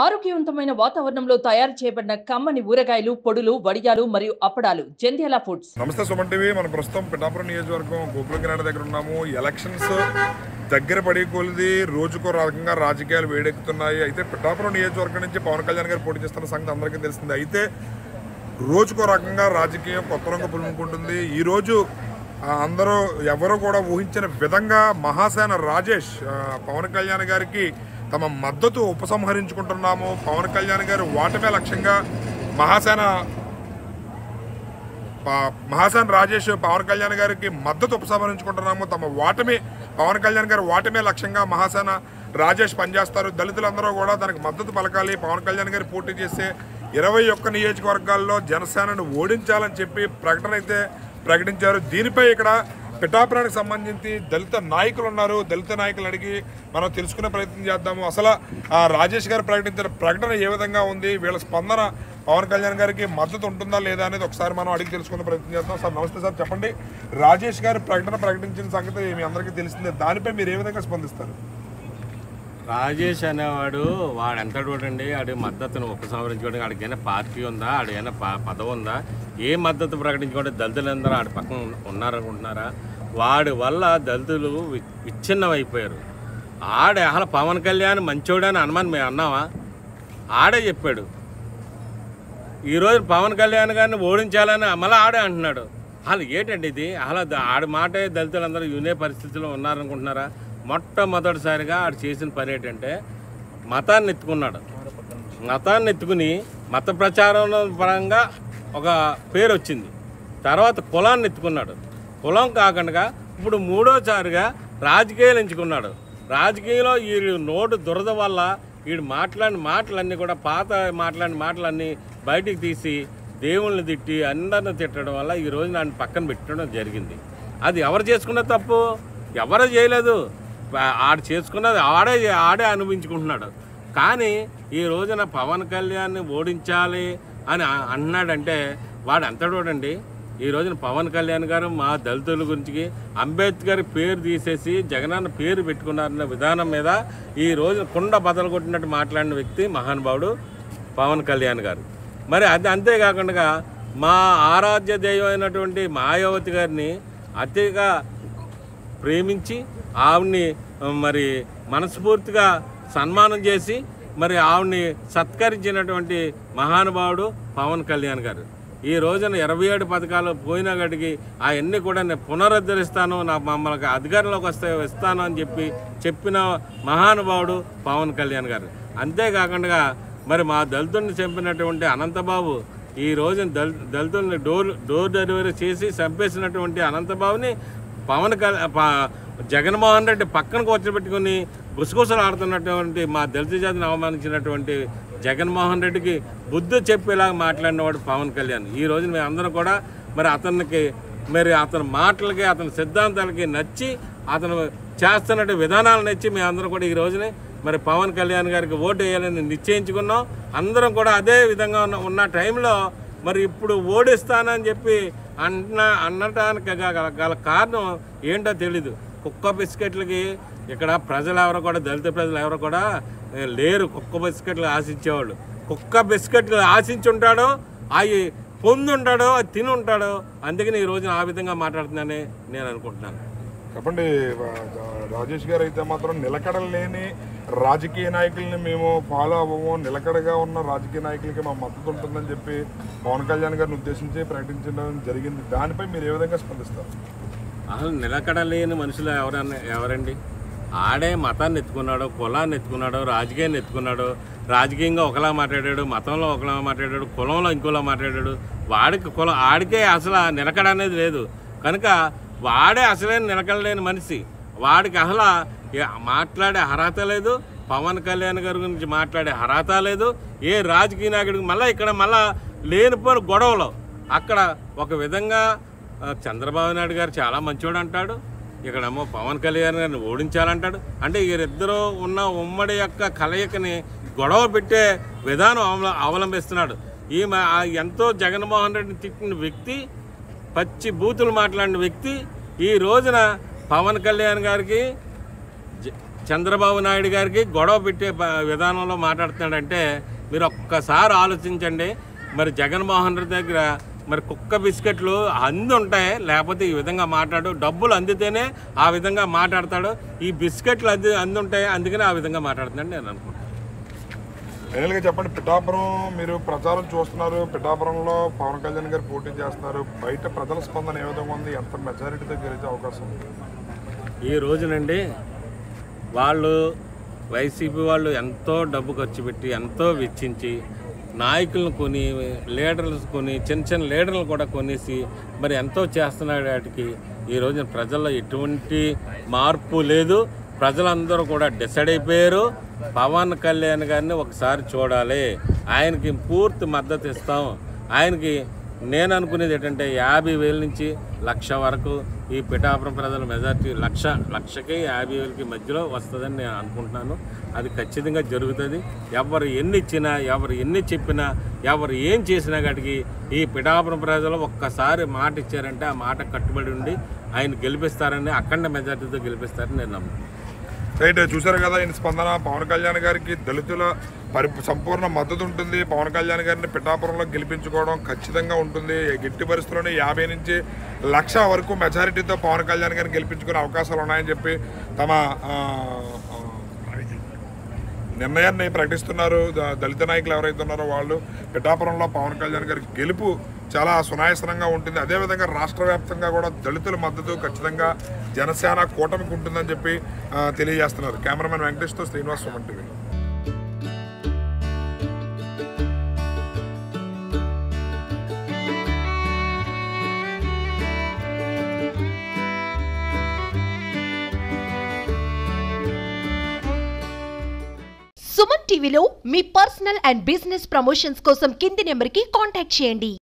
ఆరోగ్యవంతమైన వాతావరణంలో తయారు చేయబడిన కమ్మని ఊరగాయలు, పొడులు, వడియాలు మరియు అప్పడాలు జంధ్యాల ఫుడ్స్. నమస్తే సుమన్ టీవీ. మన ప్రస్తుతం పిఠాపురం నియోజకవర్గం గోపులగినాడ దగ్గర ఉన్నాము. ఎలక్షన్స్ దగ్గర పడి కొలిది రోజుకో రకంగా రాజకీయాలు వేడెక్కుతున్నాయి. అయితే పిఠాపురం నియోజకవర్గం నుంచి పవన్ కళ్యాణ్ గారు పోటీ చేస్తున్న సంగతి అందరికీ తెలిసింది. అయితే రోజుకో రకంగా రాజకీయం కొత్త రంగు పులుముకుంటుంది. ఈరోజు అందరూ ఎవరో కూడా ఊహించిన విధంగా మహాసేన రాజేష్ పవన్ కళ్యాణ్ గారికి తమ మద్దతు ఉపసంహరించుకుంటున్నాము, పవన్ కళ్యాణ్ గారు ఓటమే లక్ష్యంగా మహాసేన రాజేష్ పవన్ కళ్యాణ్ గారికి మద్దతు ఉపసంహరించుకుంటున్నాము, తమ ఓటమి పవన్ కళ్యాణ్ గారు ఓటమే లక్ష్యంగా మహాసేన రాజేష్ పనిచేస్తారు. దళితులందరూ కూడా దానికి మద్దతు పలకాలి. పవన్ కళ్యాణ్ గారు పోటీ చేసే 21 నియోజకవర్గాల్లో జనసేనను ఓడించాలని చెప్పి ప్రకటన అయితే ప్రకటించారు. దీనిపై ఇక్కడ పిఠాపురానికి సంబంధించి దళిత నాయకులు ఉన్నారు. దళిత నాయకులు అడిగి మనం తెలుసుకునే ప్రయత్నం చేద్దాము. అసలు రాజేష్ గారు ప్రకటించిన ప్రకటన ఏ విధంగా ఉంది, వీళ్ళ స్పందన పవన్ కళ్యాణ్ గారికి మద్దతు ఉంటుందా లేదా అనేది ఒకసారి మనం అడిగి తెలుసుకునే ప్రయత్నం చేద్దాం. సార్ నమస్తే సార్, చెప్పండి. రాజేష్ గారు ప్రకటించిన సంగతి మీ అందరికీ తెలిసిందే, దానిపై మీరు ఏ విధంగా స్పందిస్తారు? రాజేష్ అనేవాడు వాడు ఎంత చూడండి, ఆడి మద్దతును ఉపసంహరించుకోవడానికి ఆడికైనా పార్టీ ఉందా, ఆడికైనా పదవి ఉందా? ఏ మద్దతు ప్రకటించుకోవడం దళితులందరూ ఆడి పక్కన ఉన్నారనుకుంటున్నారా? వాడి వల్ల దళితులు విచ్ఛిన్నం అయిపోయారు. ఆడే అసలు పవన్ కళ్యాణ్ మంచోడని అనుమానం మేము అన్నావా? ఆడే చెప్పాడు ఈరోజు పవన్ కళ్యాణ్ గారిని ఓడించాలని మళ్ళీ ఆడే అంటున్నాడు. అసలు ఏంటండి ఇది? అసలు ఆడి మాటే దళితులందరూ వినే పరిస్థితిలో ఉన్నారనుకుంటున్నారా? మొట్టమొదటిసారిగా ఆడు చేసిన పని ఏంటంటే మతాన్ని ఎత్తుకున్నాడు. మతాన్ని ఎత్తుకుని మత ప్రచారం పరంగా ఒక పేరు వచ్చింది. తర్వాత కులాన్ని ఎత్తుకున్నాడు. కులం కాకుండా ఇప్పుడు మూడోసారిగా రాజకీయాలు ఎంచుకున్నాడు. రాజకీయంలో ఈ నోటు దురద వల్ల వీడు మాట్లాడిన మాటలన్నీ కూడా పాత మాట్లాడిన మాటలన్నీ బయటికి తీసి దేవుళ్ళని తిట్టి అందరిని తిట్టడం వల్ల ఈ రోజు నన్ను పక్కన పెట్టడం జరిగింది. అది ఎవరు చేసుకున్న తప్పు? ఎవరు చేయలేదు. ఆడు చేసుకున్నది ఆడే అనుభవించుకుంటున్నాడు. కానీ ఈ రోజున పవన్ కళ్యాణ్ని ఓడించాలి అని అన్నాడంటే వాడు ఎంత చూడండి. ఈ రోజున పవన్ కళ్యాణ్ గారు మా దళితుల గురించి అంబేద్కర్ పేరు తీసేసి జగనన్న పేరు పెట్టుకున్నారన్న విధానం మీద ఈ రోజు కుండ బదలు కొట్టినట్టు మాట్లాడిన వ్యక్తి మహానుభావుడు పవన్ కళ్యాణ్ గారు. మరి అది అంతేకాకుండా మా ఆరాధ్య దైవం అయినటువంటి మాయావతి గారిని అతిగా ప్రేమించి ఆవిడ్ని మరి మనస్ఫూర్తిగా సన్మానం చేసి మరి ఆవిడ్ని సత్కరించినటువంటి మహానుభావుడు పవన్ కళ్యాణ్ గారు. ఈ రోజున 27 పథకాలు పోయిన గడికి అవన్నీ కూడా నేను పునరుద్ధరిస్తాను, మమ్మల్ని అధికారంలోకి వస్తే ఇస్తాను అని చెప్పిన మహానుభావుడు పవన్ కళ్యాణ్ గారు. అంతేకాకుండా మరి మా దళితుల్ని చంపినటువంటి అనంతబాబు ఈ రోజున దళితుల్ని డోర్ డెలివరీ చేసి చంపేసినటువంటి అనంతబాబుని జగన్మోహన్ రెడ్డి పక్కన కూర్చోబెట్టుకుని గుసగుసలు ఆడుతున్నటువంటి మా దళిత జాతిని అవమానించినటువంటి జగన్మోహన్ రెడ్డికి బుద్ధి చెప్పేలాగా మాట్లాడినవాడు పవన్ కళ్యాణ్. ఈ రోజు మేము అందరం కూడా మరి అతని మాటలకి అతని సిద్ధాంతాలకి నచ్చి అతను చేస్తున్న విధానాలు నచ్చి మేము అందరం కూడా ఈ రోజునే మరి పవన్ కళ్యాణ్ గారికి ఓటు వేయాలని నిశ్చయించుకున్నాం. అందరం కూడా అదే విధంగా ఉన్న టైంలో మరి ఇప్పుడు ఓడిస్తానని చెప్పి అనటానికి గల కారణం ఏంటో తెలీదు. కుక్క బిస్కెట్లకి ఇక్కడ ప్రజలు ఎవరు కూడా దళిత ప్రజలు ఎవరు కూడా లేరు కుక్క బిస్కెట్లు ఆశించేవాళ్ళు. కుక్క బిస్కెట్లు ఆశించి ఉంటాడో అవి పొందుంటాడో అది తిని ఉంటాడో. అందుకని ఈ రోజున ఆ విధంగా మాట్లాడుతున్నానని నేను అనుకుంటున్నాను. చెప్పండి రాజేష్ గారు, అయితే మాత్రం నిలకడలేని రాజకీయ నాయకుల్ని మేము ఫాలో అవ్వము, నిలకడగా ఉన్న రాజకీయ నాయకులకి మా మద్దతు ఉంటుందని చెప్పి పవన్ కళ్యాణ్ గారిని ఉద్దేశించి ప్రకటించడం జరిగింది. దానిపై మీరు ఏ విధంగా స్పందిస్తారు? అసలు నిలకడలేని మనుషులు ఎవరండి? ఆడే మతాన్ని ఎత్తుకున్నాడు, కులాన్ని ఎత్తుకున్నాడు, రాజకీయాన్ని ఎత్తుకున్నాడు. రాజకీయంగా ఒకలా మాట్లాడాడు, మతంలో ఒకలా మాట్లాడాడు, కులంలో ఇంకోలా మాట్లాడాడు. ఆడికే అసలు నిలకడ అనేది లేదు. కనుక వాడే అసలైన నిలకడలేని మనిషి. వాడికి అసలు మాట్లాడే అర్హత లేదు. పవన్ కళ్యాణ్ గారి గురించి మాట్లాడే అర్హత లేదు. ఏ రాజకీయ నాయకుడికి మళ్ళీ లేనిపోయిన గొడవలు అక్కడ ఒక విధంగా చంద్రబాబు నాయుడు గారు చాలా మంచోడు అంటాడు, ఇక్కడేమో పవన్ కళ్యాణ్ గారిని ఓడించాలంటాడు. అంటే వీరిద్దరూ ఉన్న ఉమ్మడి యొక్క కలయికని గొడవ పెట్టే విధానం అవలంబిస్తున్నాడు. ఎంతో జగన్మోహన్ రెడ్డిని తిట్టిన వ్యక్తి, పచ్చి బూతులు మాట్లాడిన వ్యక్తి ఈ రోజున పవన్ కళ్యాణ్ గారికి చంద్రబాబు నాయుడు గారికి గొడవ పెట్టే విధానంలో మాట్లాడుతున్నాడంటే మీరు ఒక్కసారి ఆలోచించండి. మరి జగన్మోహన్ రెడ్డి దగ్గర మరి కుక్క బిస్కెట్లు ఉంటాయి, లేకపోతే ఈ విధంగా మాట్లాడు. డబ్బులు అందితేనే ఆ విధంగా మాట్లాడతాడు. ఈ బిస్కెట్లు అందుంటాయి, అందుకనే ఆ విధంగా మాట్లాడుతున్నాడు నేను అనుకుంటున్నాను. ఫైనల్గా చెప్పండి, పిఠాపురం మీరు ప్రచారం చూస్తున్నారు, పిఠాపురంలో పవన్ కళ్యాణ్ గారు పోటీ చేస్తున్నారు. బయట ప్రజల స్పందన ఏ విధంగా ఉంది? ఎంత మెజారిటీతో గెలిచే అవకాశం ఉంది? ఈ రోజునండి వాళ్ళు వైసీపీ వాళ్ళు ఎంతో డబ్బు ఖర్చు పెట్టి ఎంతో వెచ్చించి నాయకులను కొని, లీడర్లు కొని, చిన్న చిన్న లీడర్లు కూడా కొనేసి మరి ఎంతో చేస్తున్నాడు. వాటికి ఈ రోజున ప్రజల్లో ఎటువంటి మార్పు లేదు. ప్రజలందరూ కూడా డిసైడ్ అయిపోయారు. పవన్ కళ్యాణ్ గారిని ఒకసారి చూడాలి, ఆయనకి పూర్తి మద్దతు ఇస్తాం. ఆయనకి నేను అనుకునేది ఏంటంటే 50,000 నుంచి 1,00,000 వరకు ఈ పిఠాపురం ప్రజల మెజార్టీ 1,00,000కి 50,000కి మధ్యలో వస్తుందని నేను అనుకుంటున్నాను. అది ఖచ్చితంగా జరుగుతుంది. ఎవరు ఎన్ని ఇచ్చినా, ఎవరు ఎన్ని చెప్పినా, ఎవరు ఏం చేసినా కాటికి ఈ పిఠాపురం ప్రజలు ఒక్కసారి మాట ఇచ్చారంటే ఆ మాట కట్టుబడి ఉండి ఆయన గెలిపిస్తారని, అఖండ మెజార్టీతో గెలిపిస్తారని నేను నమ్ముతున్నాను. రైట్, చూసారు కదా ఈయన స్పందన. పవన్ కళ్యాణ్ గారికి దళితుల సంపూర్ణ మద్దతు ఉంటుంది. పవన్ కళ్యాణ్ గారిని పిఠాపురంలో గెలిపించుకోవడం ఖచ్చితంగా ఉంటుంది. గిట్టి పరిస్థితుల్లోనే 50 నుంచి 1,00,000 వరకు మెజారిటీతో పవన్ కళ్యాణ్ గారిని గెలిపించుకునే అవకాశాలు ఉన్నాయని చెప్పి తమ నిర్ణయాన్ని ప్రకటిస్తున్నారు. దళిత నాయకులు ఎవరైతే ఉన్నారో వాళ్ళు పిఠాపురంలో పవన్ కళ్యాణ్ గారికి గెలుపు చాలా సునాయాసనంగా ఉంటుంది. అదేవిధంగా రాష్ట్ర వ్యాప్తంగా కూడా దళితుల మద్దతు ఖచ్చితంగా జనసేన కూటమికి ఉంటుందని చెప్పి తెలియజేస్తున్నారు. కెమెరామెన్ వెంకటేష్తో శ్రీనివాస్, సుమన్ టీవీ. సుమన్ టీవీలో మీ పర్సనల్ అండ్ బిజినెస్ ప్రమోషన్స్ కోసం కింది నెంబర్కి కాంటాక్ట్ చేయండి.